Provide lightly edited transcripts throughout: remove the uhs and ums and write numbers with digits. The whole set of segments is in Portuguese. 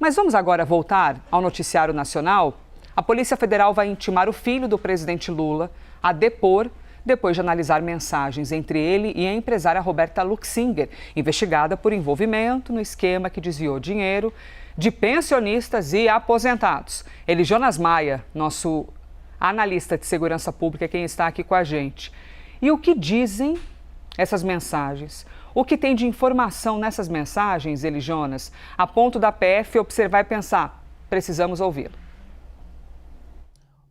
Mas vamos agora voltar ao noticiário nacional? A Polícia Federal vai intimar o filho do presidente Lula a depor depois de analisar mensagens entre ele e a empresária Roberta Luxinger, investigada por envolvimento no esquema que desviou dinheiro de pensionistas e aposentados. Jonas Maia, nosso analista de segurança pública, quem está aqui com a gente. E o que dizem essas mensagens? O que tem de informação nessas mensagens, Jonas, a ponto da PF observar e pensar, precisamos ouvi-lo?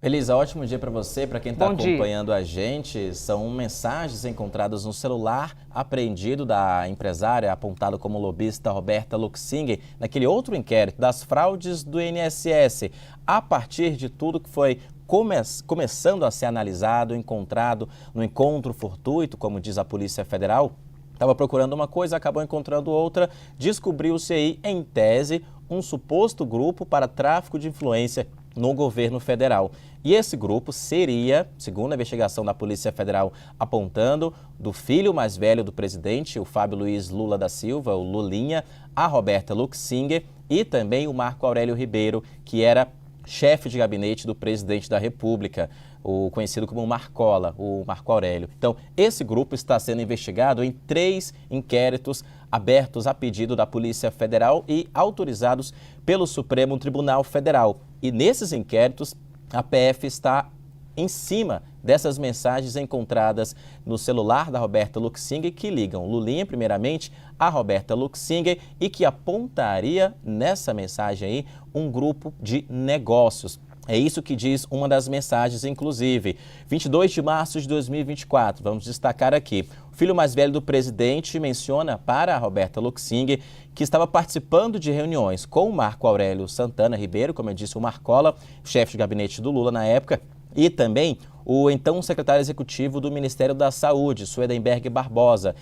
Elisa, ótimo dia para você, para quem está acompanhando a gente. São mensagens encontradas no celular apreendido da empresária apontada como lobista Roberta Luxinger naquele outro inquérito das fraudes do INSS. A partir de tudo que foi começando a ser analisado, encontrado no encontro fortuito, como diz a Polícia Federal, estava procurando uma coisa, acabou encontrando outra, descobriu-se aí, em tese, um suposto grupo para tráfico de influência no governo federal. E esse grupo seria, segundo a investigação da Polícia Federal, apontando do filho mais velho do presidente, o Fábio Luiz Lula da Silva, o Lulinha, a Roberta Luxinger e também o Marco Aurélio Ribeiro, que era chefe de gabinete do presidente da República, o conhecido como Marcola, o Marco Aurélio. Então, esse grupo está sendo investigado em 3 inquéritos abertos a pedido da Polícia Federal e autorizados pelo Supremo Tribunal Federal. E nesses inquéritos, a PF está em cima dessas mensagens encontradas no celular da Roberta Luxinger que ligam Lulinha, primeiramente, a Roberta Luxinger e que apontaria nessa mensagem aí um grupo de negócios. É isso que diz uma das mensagens, inclusive. 22 de março de 2024, vamos destacar aqui. O filho mais velho do presidente menciona para a Roberta Luxinger que estava participando de reuniões com o Marco Aurélio Santana Ribeiro, como eu disse, o Marcola, chefe de gabinete do Lula na época, e também o então secretário executivo do Ministério da Saúde, Swedenberg Barbosa.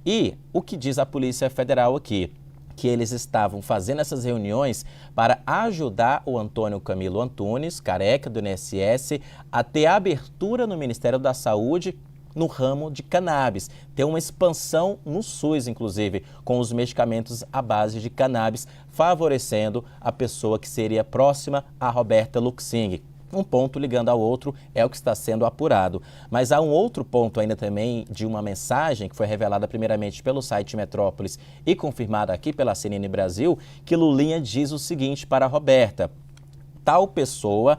E o que diz a Polícia Federal aqui? Que eles estavam fazendo essas reuniões para ajudar o Antônio Camilo Antunes, careca do INSS, a ter abertura no Ministério da Saúde no ramo de cannabis, ter uma expansão no SUS, inclusive, com os medicamentos à base de cannabis, favorecendo a pessoa que seria próxima a Roberta Luxinger. Um ponto ligando ao outro é o que está sendo apurado. Mas há um outro ponto ainda também de uma mensagem que foi revelada primeiramente pelo site Metrópolis e confirmada aqui pela CNN Brasil, que Lulinha diz o seguinte para a Roberta: tal pessoa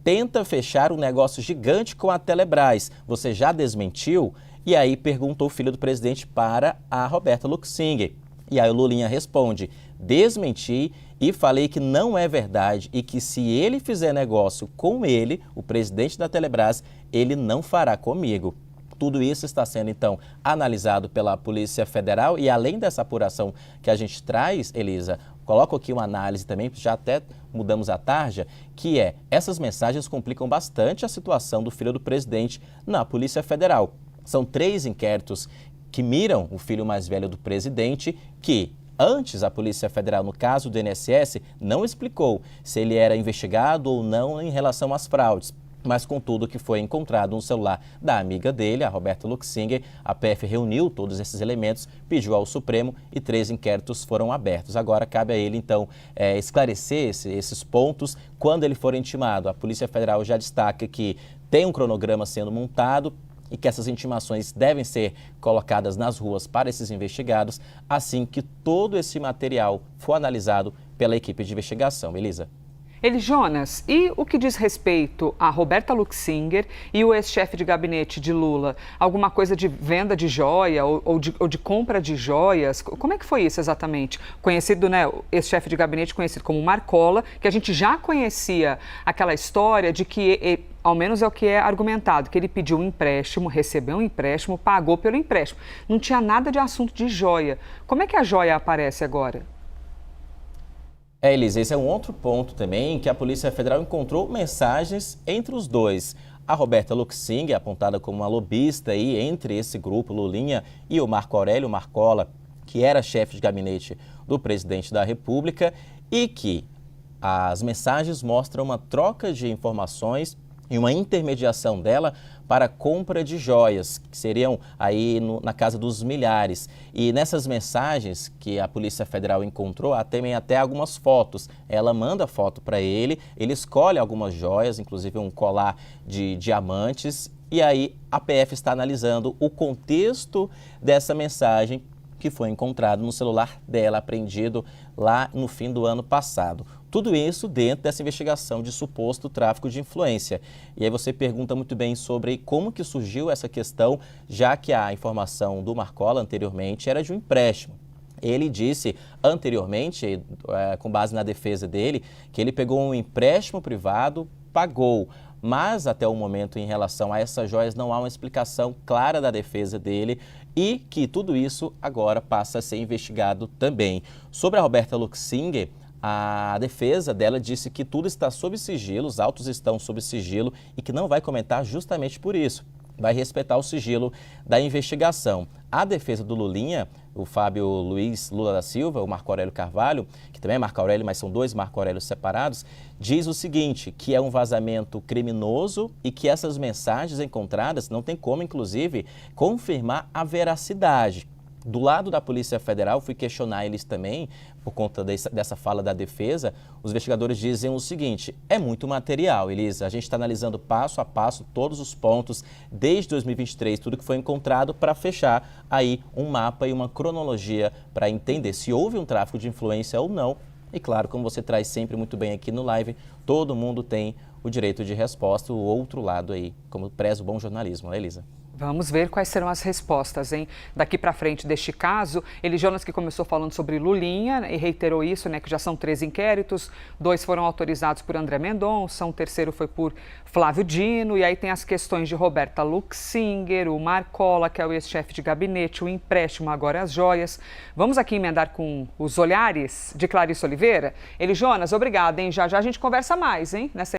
tenta fechar um negócio gigante com a Telebrás. Você já desmentiu? E aí perguntou o filho do presidente para a Roberta Luxinger. E aí o Lulinha responde: desmenti e falei que não é verdade e que se ele fizer negócio com ele, o presidente da Telebrás, ele não fará comigo. Tudo isso está sendo, então, analisado pela Polícia Federal e além dessa apuração que a gente traz, Elisa, coloco aqui uma análise também, já até mudamos a tarja, que é, essas mensagens complicam bastante a situação do filho do presidente na Polícia Federal. São 3 inquéritos que miram o filho mais velho do presidente, que antes a Polícia Federal, no caso do INSS, não explicou se ele era investigado ou não em relação às fraudes. Mas, contudo, que foi encontrado no celular da amiga dele, a Roberta Luxinger, a PF reuniu todos esses elementos, pediu ao Supremo e 3 inquéritos foram abertos. Agora cabe a ele, então, esclarecer esses pontos quando ele for intimado. A Polícia Federal já destaca que tem um cronograma sendo montado e que essas intimações devem ser colocadas nas ruas para esses investigados assim que todo esse material for analisado pela equipe de investigação. Elisa. Jonas, e o que diz respeito a Roberta Luxinger e o ex-chefe de gabinete de Lula? Alguma coisa de venda de joia ou de compra de joias? Como é que foi isso exatamente? Conhecido, né, o ex-chefe de gabinete conhecido como Marcola, que a gente já conhecia aquela história de que, ao menos é o que é argumentado, que ele pediu um empréstimo, recebeu um empréstimo, pagou pelo empréstimo. Não tinha nada de assunto de joia. Como é que a joia aparece agora? Elisa, esse é um outro ponto também que a Polícia Federal encontrou mensagens entre os dois. A Roberta Luxinger, apontada como uma lobista aí entre esse grupo, Lulinha, e o Marco Aurélio Marcola, que era chefe de gabinete do presidente da República, e que as mensagens mostram uma troca de informações e uma intermediação dela para compra de joias, que seriam aí na casa dos milhares. E nessas mensagens que a Polícia Federal encontrou, tem até algumas fotos. Ela manda foto para ele escolhe algumas joias, inclusive um colar de diamantes, e aí a PF está analisando o contexto dessa mensagem que foi encontrado no celular dela, apreendido lá no fim do ano passado. Tudo isso dentro dessa investigação de suposto tráfico de influência. E aí você pergunta muito bem sobre como que surgiu essa questão, já que a informação do Marcola anteriormente era de um empréstimo. Ele disse anteriormente, com base na defesa dele, que ele pegou um empréstimo privado, pagou. Mas até o momento, em relação a essas joias, não há uma explicação clara da defesa dele e que tudo isso agora passa a ser investigado também. Sobre a Roberta Luxinger, a defesa dela disse que tudo está sob sigilo, os autos estão sob sigilo e que não vai comentar justamente por isso. Vai respeitar o sigilo da investigação. A defesa do Lulinha, o Fábio Luiz Lula da Silva, o Marco Aurélio Carvalho, que também é Marco Aurélio, mas são dois Marco Aurélios separados, diz o seguinte, que é um vazamento criminoso e que essas mensagens encontradas não tem como, inclusive, confirmar a veracidade. Do lado da Polícia Federal, fui questionar eles também, por conta dessa fala da defesa, os investigadores dizem o seguinte, é muito material, Elisa, a gente está analisando passo a passo todos os pontos, desde 2023, tudo que foi encontrado para fechar aí um mapa e uma cronologia para entender se houve um tráfico de influência ou não. E claro, como você traz sempre muito bem aqui no live, todo mundo tem o direito de resposta, o outro lado aí, como preza o bom jornalismo, né, Elisa? Vamos ver quais serão as respostas, hein? Daqui para frente deste caso, Eli Jonas, que começou falando sobre Lulinha e reiterou isso, né, que já são 3 inquéritos, 2 foram autorizados por André Mendonça, um terceiro foi por Flávio Dino, e aí tem as questões de Roberta Luxinger, o Marcola, que é o ex-chefe de gabinete, o empréstimo, agora as joias. Vamos aqui emendar com os olhares de Clarice Oliveira? Eli Jonas, obrigada, hein? Já já a gente conversa mais, hein? Nessa